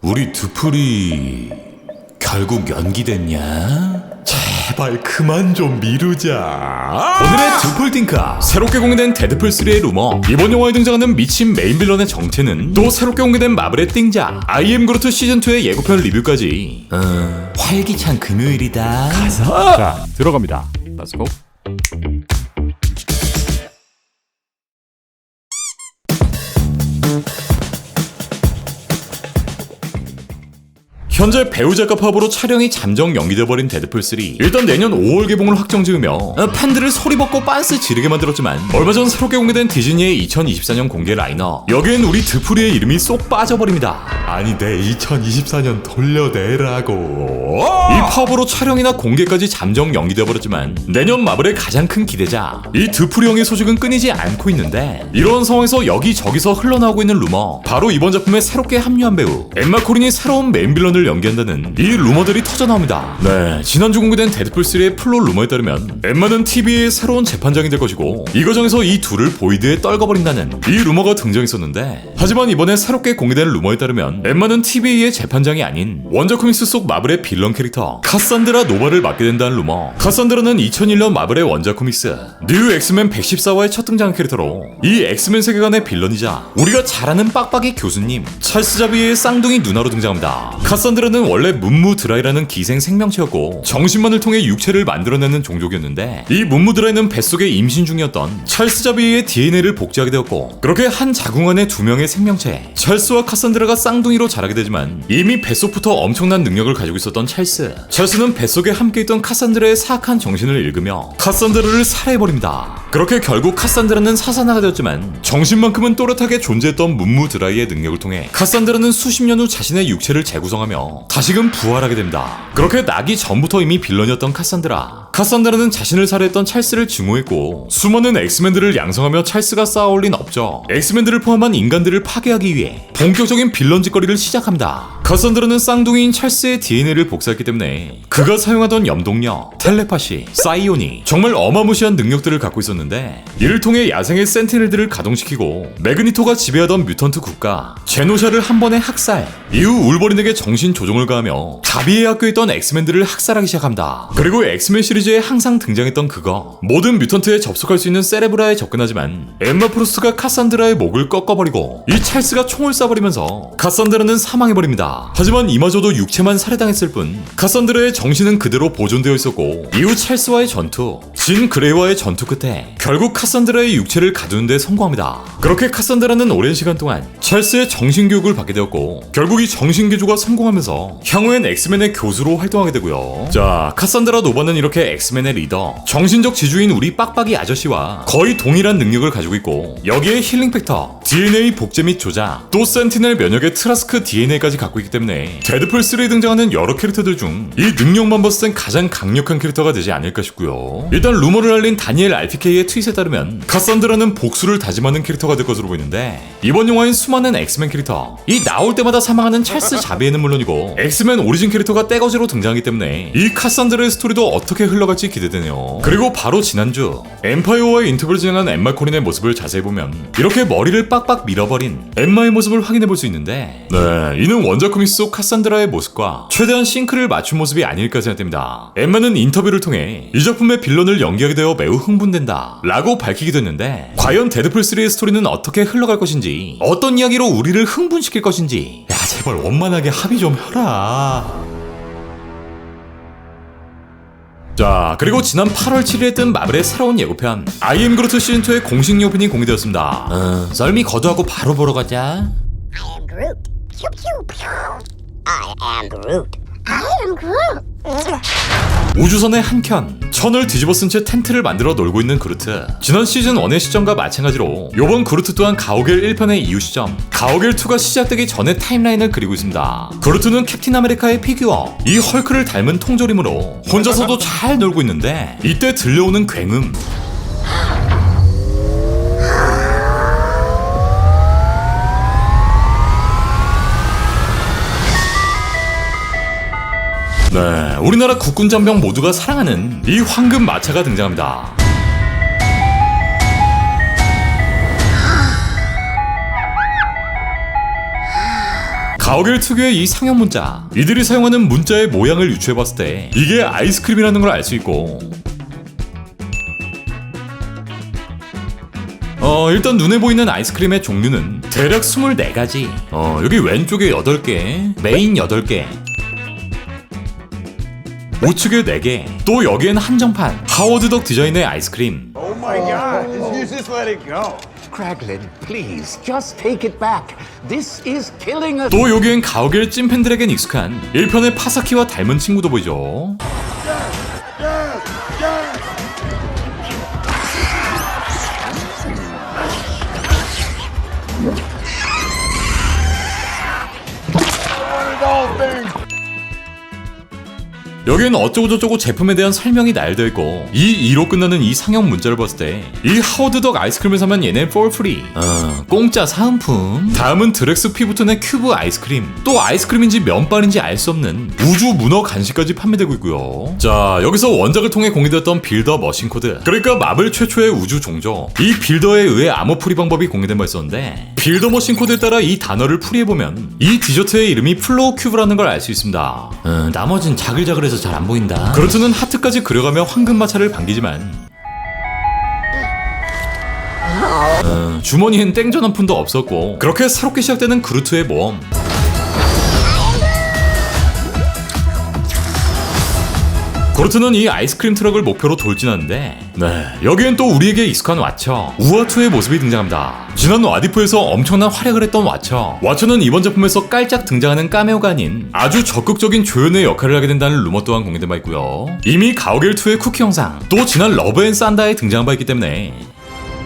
우리 드풀이 결국 연기됐냐? 제발 그만 좀 미루자. 오늘의 드풀팅카, 새롭게 공개된 데드풀3의 루머, 이번 영화에 등장하는 미친 메인 빌런의 정체는, 또 새롭게 공개된 마블의 띵자 I am 그루트 시즌2의 예고편 리뷰까지. 활기찬 금요일이다. 가서 자, 들어갑니다. Let's go. 현재 배우작가 파업으로 촬영이 잠정 연기돼버린 데드풀3. 일단 내년 5월 개봉을 확정 지으며 팬들을 소리 벗고 빤스 지르게 만들었지만, 얼마 전 새롭게 공개된 디즈니의 2024년 공개 라인업, 여기엔 우리 드풀이의 이름이 쏙 빠져버립니다. 아니 내 2024년 돌려내라고. 이 파업으로 촬영이나 공개까지 잠정 연기돼버렸지만, 내년 마블의 가장 큰 기대자 이 드풀이 형의 소식은 끊이지 않고 있는데, 이런 상황에서 여기저기서 흘러나오고 있는 루머, 바로 이번 작품에 새롭게 합류한 배우 엠마 코린이 새로운 메인 빌런을 연기한다는 이 루머들이 터져나옵니다. 네, 지난주 공개된 데드풀3의 플롯 루머에 따르면 엠마는 TV의 새로운 재판장이 될 것이고, 이 과정에서 이 둘을 보이드에 떨궈버린다는 이 루머가 등장했었는데, 하지만 이번에 새롭게 공개된 루머에 따르면 엠마는 TV의 재판장이 아닌 원작 코믹스 속 마블의 빌런 캐릭터 카산드라 노바를 맡게 된다는 루머. 카산드라는 2001년 마블의 원작 코믹스 뉴 엑스맨 114화의 첫 등장 캐릭터로, 이 엑스맨 세계관의 빌런이자 우리가 잘 아는 빡빡이 교수님 찰스 자비의 쌍둥이 누나로 등장합니다. 카산드라는 원래 문무 드라이라는 기생 생명체였고, 정신만을 통해 육체를 만들어내는 종족이었는데, 이 문무 드라이는 뱃속에 임신 중이었던 찰스 자비의 DNA를 복제하게 되었고, 그렇게 한 자궁 안에 두 명의 생명체 찰스와 카산드라가 쌍둥이로 자라게 되지만, 이미 뱃속부터 엄청난 능력을 가지고 있었던 찰스는 뱃속에 함께 있던 카산드라의 사악한 정신을 읽으며 카산드라를 살해해버립니다. 그렇게 결국 카산드라는 사사나가 되었지만, 정신만큼은 또렷하게 존재했던 문무 드라이의 능력을 통해 카산드라는 수십 년 후 자신의 육체를 재구성하며 다시금 부활하게 됩니다. 그렇게 나기 전부터 이미 빌런이었던 카산드라는 자신을 살해했던 찰스를 증오했고, 수많은 엑스맨들을 양성하며 찰스가 쌓아올린 업적 엑스맨들을 포함한 인간들을 파괴하기 위해 본격적인 빌런 짓거리를 시작합니다. 카산드라는 쌍둥이인 찰스의 DNA를 복사했기 때문에 그가 사용하던 염동력, 텔레파시, 사이오닉, 정말 어마무시한 능력들을 갖고 있었는데, 이를 통해 야생의 센티넬들을 가동시키고 매그니토가 지배하던 뮤턴트 국가 제노샤를 한 번에 학살, 이후 울버린에게 정신 조종을 가하며 자비의 학교에 있던 엑스맨들을 학살하기 시작합니다. 그리고 엑스맨 시리즈에 항상 등장했던 그거, 모든 뮤턴트에 접속할 수 있는 세레브라에 접근하지만 엠마 프로스트가 카산드라의 목을 꺾어버리고, 이 찰스가 총을 쏴버리면서 카산드라는 사망해버립니다. 하지만 이마저도 육체만 살해당했을 뿐 카산드라의 정신은 그대로 보존되어 있었고, 이후 찰스와의 전투, 진 그레이와의 전투 끝에 결국 카산드라의 육체를 가두는 데 성공합니다. 그렇게 카산드라는 오랜 시간 동안 찰스의 정신교육을 받게 되었고, 결국 이 정신교주가 성공하면서 향후엔 엑스맨의 교수로 활동하게 되고요. 자, 카산드라 노바는 이렇게 엑스맨의 리더, 정신적 지주인 우리 빡빡이 아저씨와 거의 동일한 능력을 가지고 있고, 여기에 힐링 팩터, DNA 복제 및 조작, 또 센티넬 면역의 트라스크 DNA까지 갖고 있기 때문에 데드풀3에 등장하는 여러 캐릭터들 중 이 능력만 봤을 땐 가장 강력한 캐릭터가 되지 않을까 싶고요. 일단 루머를 알린 다니엘 RPK의 트윗에 따르면 카산드라는 복수를 다짐하는 캐릭터가 될 것으로 보이는데, 이번 영화엔 수많은 엑스맨 캐릭터, 이 나올 때마다 사망하는 찰스 자비에는 물론이고 엑스맨 오리진 캐릭터가 떼거지로 등장하기 때문에 이 카산드라의 스토리도 어떻게 흘러갈지 기대되네요. 그리고 바로 지난주 엠파이어와의 인터뷰를 진행한 엠마 코린의 모습을 자세히 보면 이렇게 머리를 빡빡 밀어버린 엠마의 모습을 확인해볼 수 있는데, 네, 이는 원작 코믹스 속 카산드라의 모습과 최대한 싱크를 맞춘 모습이 아닐까 생각됩니다. 엠마는 인터뷰를 통해 이 작품의 빌런을 연기하게 되어 매우 흥분된다 라고 밝히기도 했는데, 과연 데드풀3의 스토리는 어떻게 흘러갈 것인지, 어떤 이야기로 우리를 흥분시킬 것인지, 야 제발 원만하게 합의 좀 해라. 자, 그리고 지난 8월 7일에 뜬 마블의 새로운 예고편 I am 그루트 시즌2의 공식 예고편이 공개되었습니다. 썰미 거두하고 바로 보러 가자. I am Groot. Pew pew pew. I am Groot. I am Groot. 우주선의 한 켠, 천을 뒤집어 쓴 채 텐트를 만들어 놀고 있는 그루트. 지난 시즌 1의 시점과 마찬가지로 요번 그루트 또한 가오갤 1편의 이후 시점, 가오갤 2가 시작되기 전의 타임라인을 그리고 있습니다. 그루트는 캡틴 아메리카의 피규어, 이 헐크를 닮은 통조림으로 혼자서도 잘 놀고 있는데, 이때 들려오는 굉음. 네, 우리나라 국군 잔병 모두가 사랑하는 이 황금 마차가 등장합니다. 가오갤 특유의 이 상형 문자, 이들이 사용하는 문자의 모양을 유추해봤을 때 이게 아이스크림이라는 걸 알 수 있고, 일단 눈에 보이는 아이스크림의 종류는 대략 24가지. 여기 왼쪽에 8개, 메인 8개, 우측에 4개, 또 여기엔 한정판 하워드덕 디자인의 아이스크림. Oh my God! You just let it go. Kraglin, please, just take it back. This is killing us. 또 여기엔 가오갤 찐팬들에겐 익숙한 1편의 파사키와 닮은 친구도 보이죠. 여기에는 어쩌고저쩌고 제품에 대한 설명이 나열되어 있고, 이 2로 끝나는 이 상형 문자를 봤을 때 이 하워드덕 아이스크림을 사면 얘네 for free, 공짜 사은품. 다음은 드렉스 피부톤의 큐브 아이스크림, 또 아이스크림인지 면발인지 알 수 없는 우주 문어 간식까지 판매되고 있고요. 자, 여기서 원작을 통해 공개되었던 빌더 머신 코드, 그러니까 마블 최초의 우주 종조, 이 빌더에 의해 암호 풀이 방법이 공개된 바 있었는데, 빌더 머신 코드에 따라 이 단어를 풀이해보면 이 디저트의 이름이 플로우 큐브라는 걸 알 수 있습니다. 나머진 자글자글해서 잘 안 보인다. 그루트는 하트까지 그려가며 황금 마차를 반기지만 주머니엔 땡전 한 푼도 없었고, 그렇게 새롭게 시작되는 그루트의 모험. 그루트는 이 아이스크림 트럭을 목표로 돌진하는데, 여기엔 또 우리에게 익숙한 와처, 우아투의 모습이 등장합니다. 지난 와디프에서 엄청난 활약을 했던 와처는 이번 작품에서 깔짝 등장하는 카메오가 아닌 아주 적극적인 조연의 역할을 하게 된다는 루머 또한 공개된 바 있고요. 이미 가오갤2의 쿠키 영상, 또 지난 러브 앤 산다에 등장한 바 있기 때문에.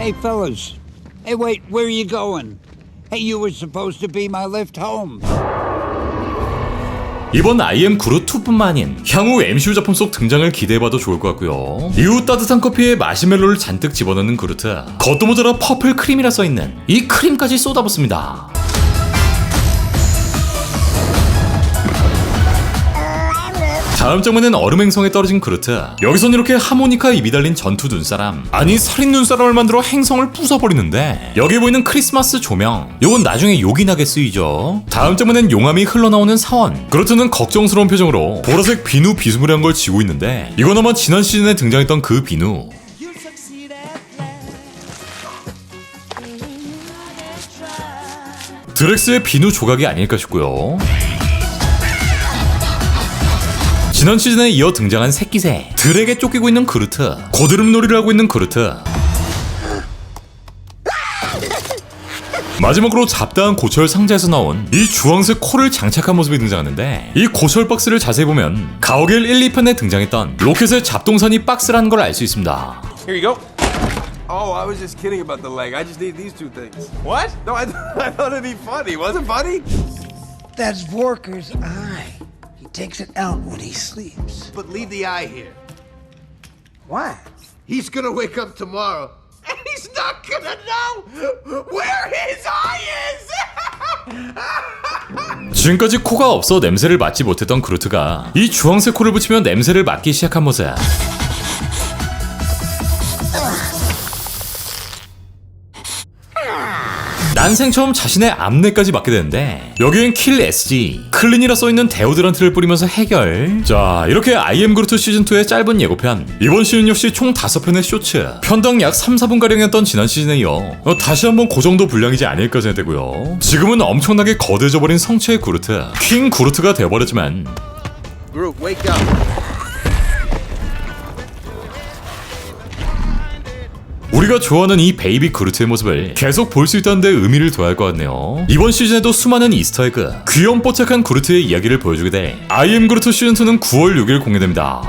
Hey, fellas. Hey, wait, where are you going? Hey, you were supposed to be my lift home. 이번 I am 그루트 2뿐만 아닌 향후 MCU 작품 속 등장을 기대해봐도 좋을 것 같고요. 이후 따뜻한 커피에 마시멜로를 잔뜩 집어넣는 그루트, 겉도 모자라 퍼플 크림이라 써있는 이 크림까지 쏟아붓습니다. 다음 장면은 얼음 행성에 떨어진 그루트. 여기선 이렇게 하모니카 입이 달린 전투 눈사람, 아니 살인 눈사람을 만들어 행성을 부숴버리는데, 여기 보이는 크리스마스 조명, 요건 나중에 욕이나게 쓰이죠. 다음 장면엔 용암이 흘러나오는 사원. 그루트는 걱정스러운 표정으로 보라색 비누 비스무리한 걸 쥐고 있는데, 이건 아마 지난 시즌에 등장했던 그 비누. 드렉스의 비누 조각이 아닐까 싶고요. 지난 시즌에 이어 등장한 새끼새, 들에게 쫓기고 있는 그루트, 고드름놀이를 하고 있는 그루트. 마지막으로 잡다한 고철 상자에서 나온 이 주황색 코를 장착한 모습이 등장하는데, 이 고철 박스를 자세히 보면 가오갤 1, 2편에 등장했던 로켓의 잡동사니 박스라는 걸 알 수 있습니다. Here you go. Oh, I was just kidding about the leg. I just need these two things. What? No, I thought it'd be funny. Wasn't funny? That's Vorker's eye. He takes it out when he sleeps. But leave the eye here. Why? He's gonna wake up tomorrow, and he's not gonna know where his eye is! 지금까지 코가 없어 냄새를 맡지 못했던 그루트가 이 주황색 코를 붙이며 냄새를 맡기 시작한 모습. 난생 처음 자신의 앞내까지 맡게 되는데, 여기엔 킬 SG, 클린이라 써있는 데오드란트를 뿌리면서 해결. 자, 이렇게 I am 그루트 시즌2의 짧은 예고편, 이번 시즌 역시 총 5편의 쇼츠, 편당 약 3-4분가량이었던 지난 시즌에 이어 다시 한번 그 정도 분량이지 않을까 생각되고요. 지금은 엄청나게 거대져버린 성체의 그루트, 킹 그루트가 되어버렸지만, Groot, wake up. 우리가 좋아하는 이 베이비 그루트의 모습을 계속 볼 수 있다는 데 의미를 둬야 할 것 같네요. 이번 시즌에도 수많은 이스터에그, 귀염뽀짝한 그루트의 이야기를 보여주게 될 I am 그루트 시즌2는 9월 6일 공개됩니다.